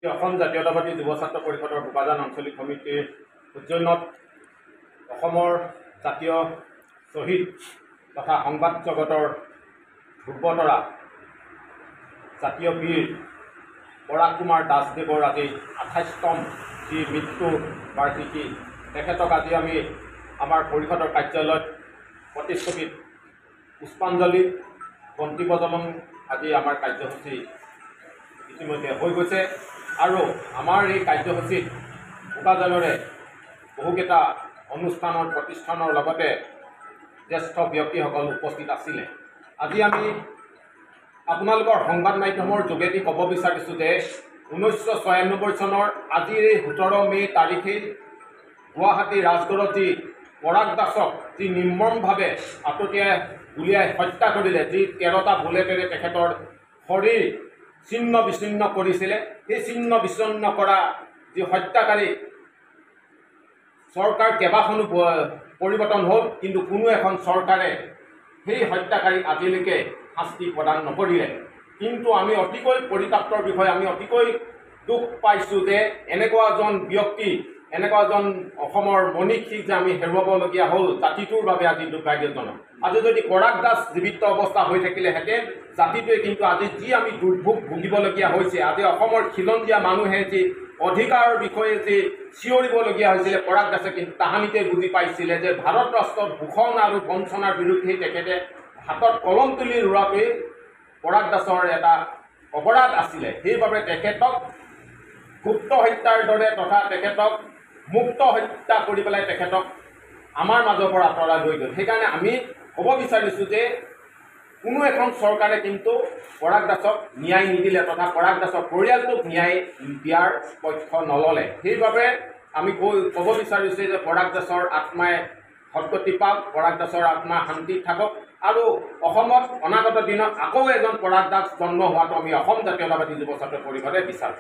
অসম জাতীয়তাবাদী যুৱ ছাত্ৰ পৰিষদৰ বোকাজান আঞ্চলিক সমিতিৰ সৌজন্যত অসমৰ জাতীয় শ্বহীদ তথা সংবাদ জগতৰ ধ্ৰুৱতৰা জাতীয় বীৰ পৰাগ কুমাৰ দাসদেৱৰ আজি 28তম যি মৃত্যু বাৰ্ষিকী, তেখেতক আজি আমি আমাৰ পৰিষদৰ কাৰ্যালয়ত প্ৰতিচ্ছবিত পুষ্পাঞ্জলি বন্তি প্ৰজ্বলন আজি আমাৰ কাৰ্যসূচী ইতিমধ্যে হৈ গৈছে। আৰু আমাৰ এই কাৰ্যসূচীত বোকাজানৰে বহুকেইটা অনুষ্ঠানৰ প্ৰতিষ্ঠানৰ লগতে জ্যেষ্ঠ ব্যক্তিসকল উপস্থিত আছিলে। আজি আমি আপোনালোকৰ সংবাদ মাধ্যমৰ যোগেদি ক'ব বিচাৰিছোঁ যে 1996 চনৰ আজিৰ এই 17 মে' তাৰিখে গুৱাহাটীৰ ৰাজগড়ত যি পৰাগ দাসক যি নিৰ্মমভাৱে আততিয়াই গুলীয়াই হত্যা কৰিলে, যি 13টা বুলেটেৰে তেখেতৰ শৰীৰ ছিন্ন বিচ্ছিন্ন কৰিছিলে, সেই ছিন্ন বিচ্ছিন্ন কৰা যি হত্যাকাৰী চৰকাৰ কেইবাখনো পৰিৱৰ্তন হ'ল, কিন্তু কোনো এখন চৰকাৰে সেই হত্যাকাৰীক আজিলৈকে শাস্তি প্ৰদান নকৰিলে। কিন্তু আমি অতিকৈ পৰিতাপ্তৰ বিষয়ে আমি অতিকৈ দুখ পাইছোঁ যে এনেকুৱা এজন ব্যক্তি, এনেকুৱা এজন অসমৰ মনীষীক যে আমি হেৰুৱাবলগীয়া হ'ল জাতিটোৰ বাবে আজি দুৰ্ভাগ্যজনক। আজি যদি পৰাগ দাস জীৱিত অৱস্থা হৈ থাকিলেহেঁতেন, জাতিটোৱে কিন্তু আজি যি আমি দুৰ্ভোগ ভুগিবলগীয়া হৈছে, আজি অসমৰ খিলঞ্জীয়া মানুহে যি অধিকাৰৰ বিষয়ে যি চিঞৰিবলগীয়া হৈছিলে, পৰাগ দাসে কিন্তু তাহানিতে বুজি পাইছিলে যে ভাৰত ৰাষ্ট্ৰত শোষণ আৰু বঞ্চনাৰ বিৰুদ্ধে তেখেতে হাতত কলম তুলি ৰোৱাটোৱেই পৰাগ দাসৰ এটা অপৰাধ আছিলে। সেইবাবে তেখেতক গুপ্ত হত্যাৰ দৰে তথা তেখেতক মুক্ত হত্যা কৰি পেলাই তেখেতক আমাৰ মাজৰ পৰা আঁতৰাই লৈ গ'ল। সেইকাৰণে আমি ক'ব বিচাৰিছোঁ যে কোনো এখন চৰকাৰে কিন্তু পৰাগ দাসক ন্যায় নিদিলে তথা পৰাগ দাসৰ পৰিয়ালটোক ন্যায় দিয়াৰ পক্ষ নল'লে। সেইবাবে আমি ক'ব বিচাৰিছোঁ যে পৰাগ দাসৰ আত্মাই সদ্গতি পাওক, পৰাগ দাসৰ আত্মা শান্তিত থাকক আৰু অসমত অনাগত দিনত আকৌ এজন পৰাগ দাস জন্ম হোৱাটো আমি অসম জাতীয়তাবাদী যুৱ ছাত্ৰ পৰিষদে বিচাৰোঁ।